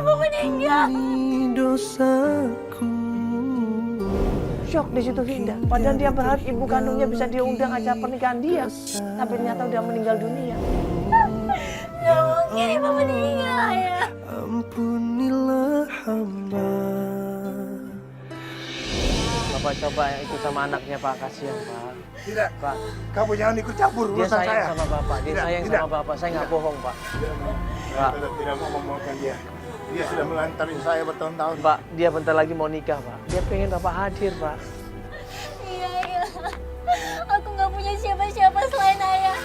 ibu meninggal. Dosaku. Shock di situ Vinda. Padahal dia berharap ibu kandungnya bisa dia undang acara pernikahan dia. Tapi ternyata udah meninggal dunia. Gak mungkin ibu meninggal ya. Ampunilah hamba. Bapak coba ikut sama anaknya Pak, kasihan Pak. Tidak, Pak, kamu jangan ikut campur dia urusan sayang saya. sama Bapak, dia Tidak, sayang tidak. sama Bapak. Saya nggak bohong Pak. Pak. Saya tidak mau memaafkan dia. Dia sudah melantarin saya bertahun-tahun. Pak, dia bentar lagi mau nikah Pak. Dia pengen Bapak hadir Pak. Iya, iya. Aku gak punya siapa-siapa selain ayah.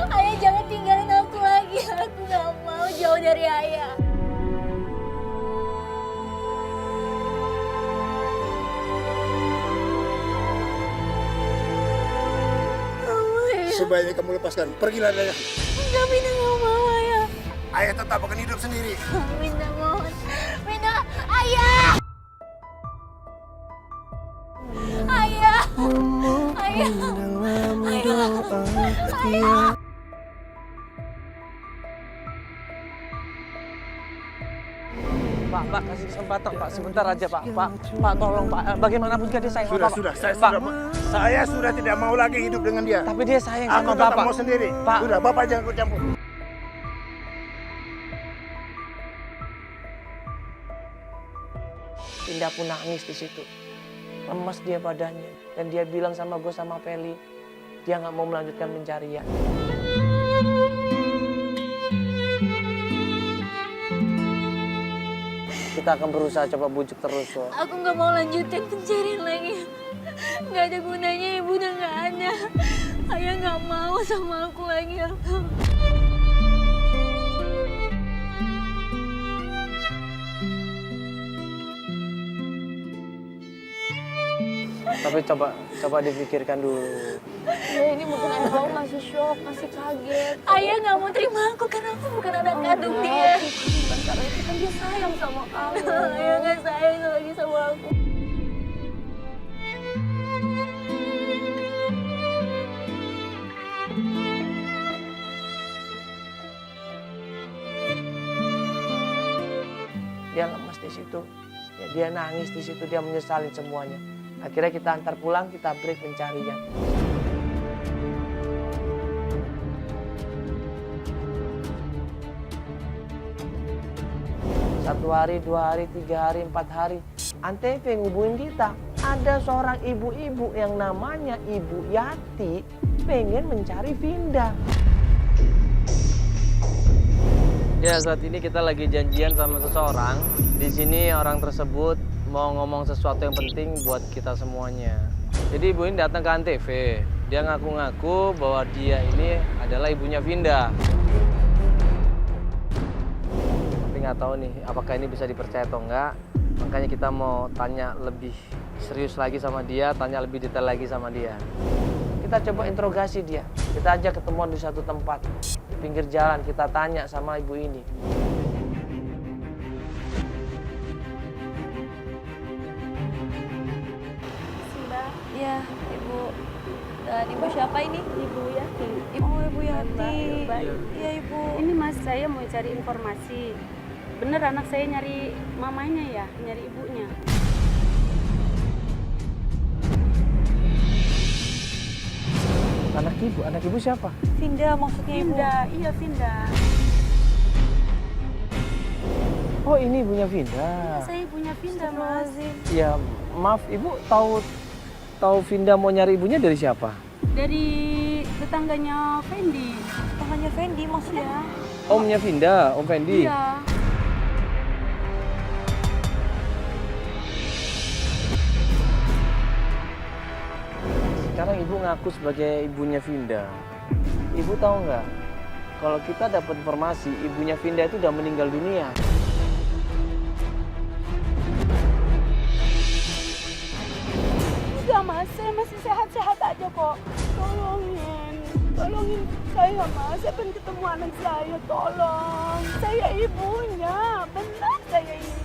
Ayah jangan tinggalin aku lagi. Aku gak mau jauh dari ayah. Sebaiknya kamu lepaskan. Pergilah dari ayah. Enggak, Minda gak mau ayah. Ayah tetap akan hidup sendiri. Minda mohon. Minda, ayah! Ayah! Ayah! Dalam Ayah! doa Ayah! Pak, kasih kesempatan Pak, sebentar aja Pak. Pak, tolong Pak, bagaimanapun juga dia sayang Sudah, sama sudah. Bapak. Saya sudah tidak mau lagi hidup dengan dia. Tapi dia sayang Aku sama tetap Bapak. mau sendiri. Pak. Sudah, Bapak jangan ikut campur. Vinda pun nangis di situ. Lemas dia badannya. Dan dia bilang sama gue sama Feli, dia nggak mau melanjutkan pencarian. Kita akan berusaha coba bujuk terus kok. Aku gak mau lanjutin pencarian lagi. Gak ada gunanya, ibu udah gak ada. Ayah gak mau sama aku lagi. Tapi coba dipikirkan dulu. Ya ini mungkin ayah kamu masih shock, masih kaget. Ayah gak mau terima aku karena aku bukan anak kandung dia. Bentar itu kan dia sayang sama kamu. Ayah gak sayang lagi sama aku. Dia lemas di situ. Ya, dia nangis di situ, dia menyesalin semuanya. Akhirnya kita antar pulang, kita break pencarian. Satu hari, 2 hari, 3 hari, 4 hari. Antv ngubungin kita. Ada seorang ibu-ibu yang namanya Ibu Yati pengen mencari Vinda. Ya, saat ini kita lagi janjian sama seseorang. Di sini orang tersebut mau ngomong sesuatu yang penting buat kita semuanya. Jadi ibu ini datang ke Antv. Dia ngaku-ngaku bahwa dia ini adalah ibunya Vinda. Tapi nggak tahu nih, apakah ini bisa dipercaya atau enggak. Makanya kita mau tanya lebih serius lagi sama dia, tanya lebih detail lagi sama dia. Kita coba interogasi dia. Kita ajak ketemuan di satu tempat. Di pinggir jalan kita tanya sama ibu ini. Mbak, iya ibu. Dan ibu siapa ini? Ibu Yati. Oh ibu Yati. Iya ibu. Ini mas, saya mau cari informasi. Bener anak saya nyari mamanya ya, nyari ibunya. Anak ibu siapa? Vinda maksudnya ibu. Vinda, iya Vinda. Oh ini ibunya Vinda. Saya ibunya Vinda mas. Ya maaf ibu tahu Vinda mau nyari ibunya dari siapa? Dari tetangganya Fendi. Tangannya Fendi maksudnya. Omnya Vinda, Om Fendi. Iya. Sekarang ibu ngaku sebagai ibunya Vinda. Ibu tahu nggak? Kalau kita dapat informasi ibunya Vinda itu udah meninggal dunia. Enggak mas, saya masih sehat-sehat aja kok. Tolongin saya mas, saya pengen ketemu anak saya, tolong. Saya ibunya, benar saya ibunya.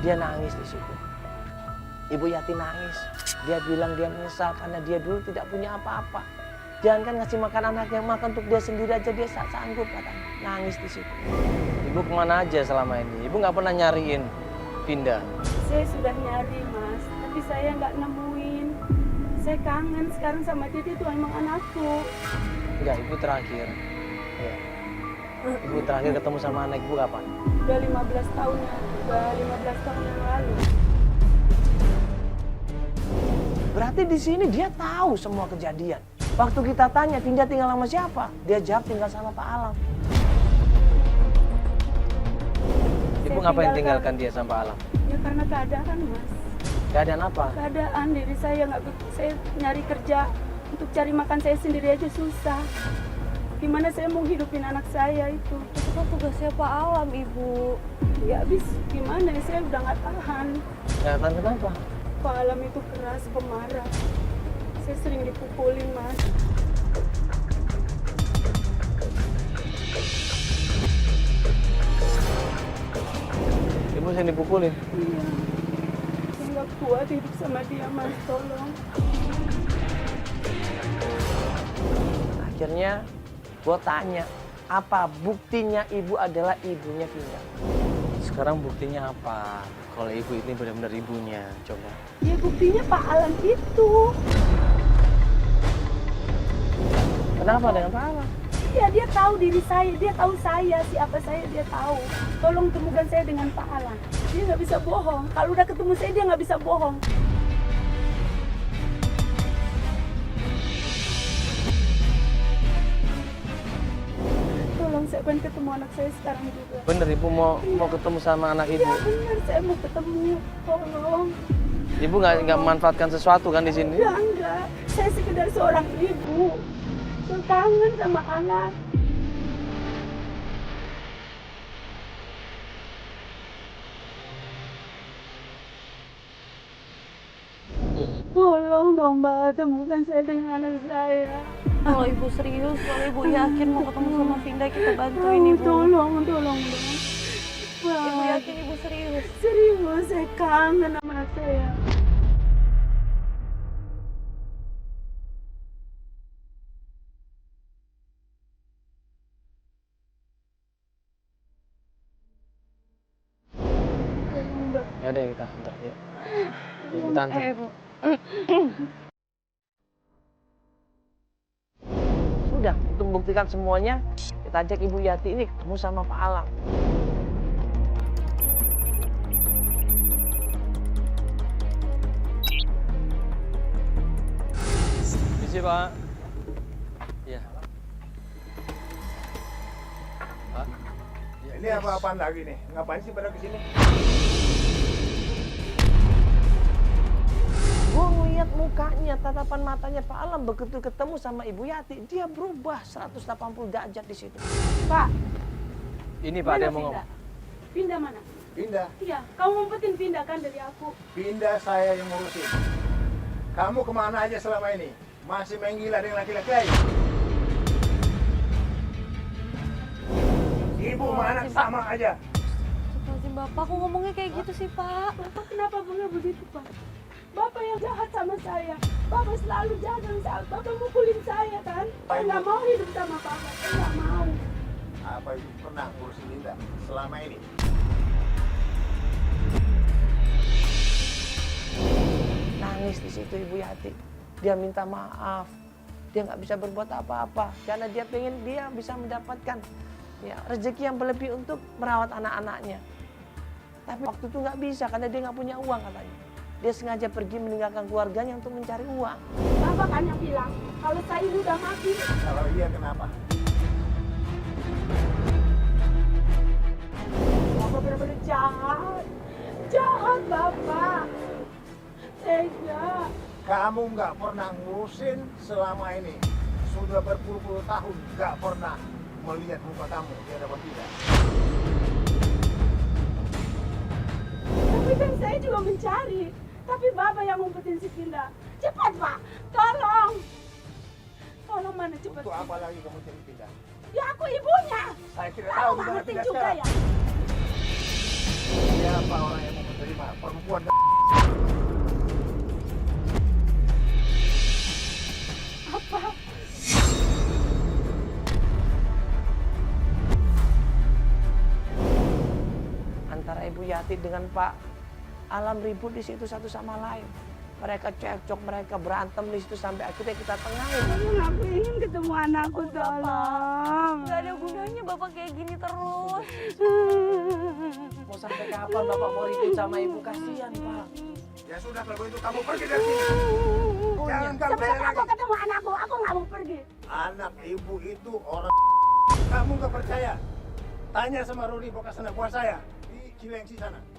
Dia nangis di situ. Ibu Yati nangis. Dia bilang dia menyesal karena dia dulu tidak punya apa-apa. Jangan kan ngasih makan anaknya, makan untuk dia sendiri aja dia sanggup katanya. Nangis di situ. Ibu kemana aja selama ini? Ibu nggak pernah nyariin Vinda. Saya sudah nyari Mas, tapi saya nggak nemuin. Saya kangen sekarang sama dia itu emang anakku. Enggak, ibu terakhir. Ya. Ibu terakhir ketemu sama anak ibu kapan? Udah 15 tahun yang lalu. Berarti di sini dia tahu semua kejadian. Waktu kita tanya Vinda tinggal sama siapa? Dia jawab tinggal sama Pak Alam. Ibu ngapain tinggalkan dia sama Pak Alam? Ya karena keadaan Mas. Keadaan apa? Keadaan diri saya saya nyari kerja untuk cari makan saya sendiri aja susah. Gimana saya mau hidupin anak saya itu? Itu kan tugasnya Pak Alam, Ibu. Ya habis gimana ya, saya udah nggak tahan. Nggak tahu kenapa? Pak Alam itu keras, pemarah. Saya sering dipukulin Mas. Ibu sering dipukulin? Iya. Saya nggak kuat hidup sama dia Mas, tolong. Akhirnya gue tanya, apa buktinya ibu adalah ibunya Vinda? Sekarang buktinya apa? Kalau ibu ini benar-benar ibunya, coba. Ya buktinya Pak Alam itu. Kenapa dengan Pak Alam? Ya dia tahu diri saya, dia tahu saya, siapa saya dia tahu. Tolong temukan saya dengan Pak Alam. Dia nggak bisa bohong. Kalau udah ketemu saya dia nggak bisa bohong. Tolong saya pengen ketemu anak saya sekarang juga. Bener ibu mau ketemu sama anak ibu? Ya benar, saya mau ketemu. Tolong. Ibu nggak memanfaatkan sesuatu kan di sini? Ya enggak, saya sekedar seorang ibu. Saya kangen sama anak. Tolong dong Mbak, temukan saya dengan anak saya. Kalau Ibu serius, kalau Ibu yakin mau ketemu sama Vinda, kita bantuin Ibu. Tolong dong. Ibu yakin Ibu serius? Serius, saya kangen sama anak saya. Tolong, Mbak. Ya udah kita antar ya. Kita antar. Bu. Sudah, untuk membuktikan semuanya, kita ajak Ibu Yati ini ketemu sama Pak Alam. Misi Pak. Iya. Pak. Ini apa-apaan lagi nih? Ngapain sih pada kesini? Gue ngeliat mukanya, tatapan matanya Pak Alam begitu ketemu sama Ibu Yati, dia berubah 180 derajat di situ. Pak, Ini Pak, mana dia mau Vinda? ngomong. Vinda mana? Pindah. Iya, kamu ngumpetin Vinda kan dari aku. Pindah saya yang ngurusin. Kamu kemana aja selama ini? Masih main gila dengan laki-laki lain? Ibu sama anak sama aja. Astagfirullahaladzim, Bapak kok ngomongnya kayak gitu sih, Pak? Bapak kenapa boleh begitu, Pak? Bapak yang jahat sama saya. Bapak selalu jahat sama saya. Bapak mukulin saya kan? Saya nggak mau hidup sama Bapak. Saya nggak mau. Apa ibu pernah ngurusin Linda selama ini? Nangis di situ Ibu Yati. Dia minta maaf. Dia nggak bisa berbuat apa-apa karena dia pengen dia bisa mendapatkan ya rezeki yang berlebih untuk merawat anak-anaknya. Tapi waktu itu nggak bisa karena dia nggak punya uang katanya. Dia sengaja pergi meninggalkan keluarganya untuk mencari uang. Bapak kan yang bilang kalau saya ini udah mati. Kalau iya kenapa? Bapak benar-benar jahat. Jahat Bapak. Tega. Kamu nggak pernah ngurusin selama ini. Sudah berpuluh-puluh tahun nggak pernah melihat muka kamu di hadapan tidak. Tapi kan saya juga mencari. Tapi Bapak yang ngumpetin si Vinda. Cepat Pak, tolong. Tolong mana cepat. Untuk apa lagi kamu cari pindah? Ya aku ibunya. Saya tidak Kamu tahu nggak di mana ngerti pindah juga sekarang. ya. Siapa orang yang mau mencari perempuan. Apa? Antara Ibu Yati dengan Pak Alam ribut di situ satu sama lain. Mereka cekcok, mereka berantem di situ sampai akhirnya kita tengahin. Aku ingin ketemu anakku, tolong. Gak ada gunanya Bapak kayak gini terus. Mau sampai kapan Bapak mau ribut sama Ibu? Kasihan, Pak. Ya sudah, kalau begitu kamu pergi dari sini. Jangan kamu Sebelum aku ketemu anakku, aku nggak mau pergi. Anak ibu itu orang. Kamu nggak percaya? Tanya sama Rudi bekas anak buah saya di Cilengsi sana.